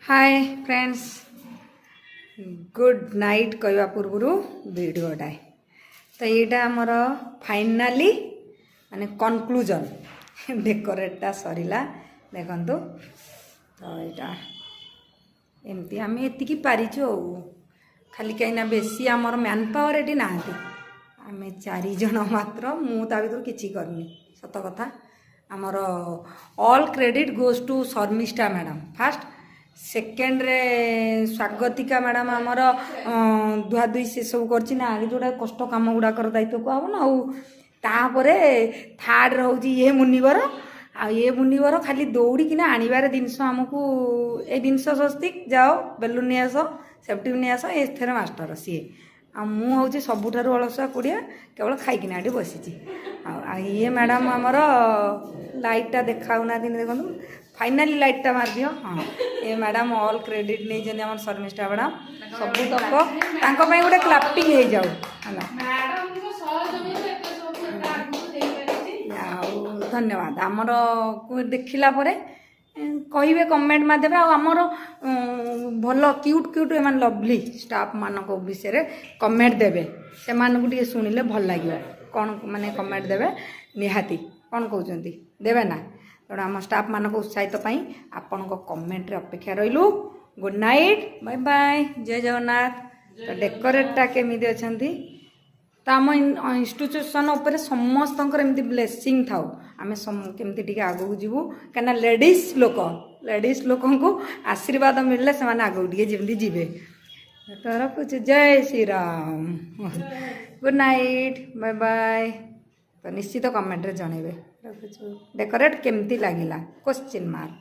Hi friends good night कहवा पूर्व वीडियोटा तो यहाँ आमर फाइनाली माने कनक्लूजन डेकोरेटा सरला देखु तो यहाँ एमती आम एति पारिचु खाली कहीं बेसी आमर मैन पावर ये ना आम 4 जन मात्र मुझा भर किसी करनी सत कथा आमर all credit goes to Sharmistha madam first second रे स्वागतिका मैडम आमर दुआ दुई से सब करछि ना जोड़ा कष्ट काम गुड़ाकर दायित्व कहब ना तापर थार्ड रोचे ये मुनिवर आ ये मुनिवर खाली दौड़िकिना आणवार जिनस आमको ये जिनस स्वस्तिक जाओ बेलून नहीं आस सेफ्टी नहीं आस एथर मास्टर सी मुझे सबुठार अलसुआ कुड़िया केवल खाइकिना ये बसी ये मैडम आमर लाइटा देखा देखो फाइनाली लाइटा मार दियो हाँ ये मैडम ऑल क्रेडिट नहीं आम शर्मिष्ठा मैडम सब तक गोटे क्लापिंग हो जाऊ धन्यवाद आमर देखला कहे कमेंट माध्यम आमर भल क्यूट क्यूट एम लवली स्टाफ मान विषय कमेंट देवे से शुणिले भल लगे कौन माने कमेंट देवे निहाती कौन कहते देवे ना तेणु आम स्टाफ मान उत्साहित आपण कमेंट रे अपेक्षा रही गुड नाइट बाय बाय जय जगन्नाथ तो डेकोरेटा केमी अच्छा तो आम इंस्टीट्यूशन उपर समस्त एमती ब्लेसिंग थाउ आम केमती आगू जीवु कहीं लेडीज लोक को आशीर्वाद मिलले से आगू जमी जीवे तो रखुच जय Shri Ram good night bye bye तो निश्चित कमेंट रे जनइबे रखुछु डेकोरेट केमती लागिला क्वेश्चन मार्क।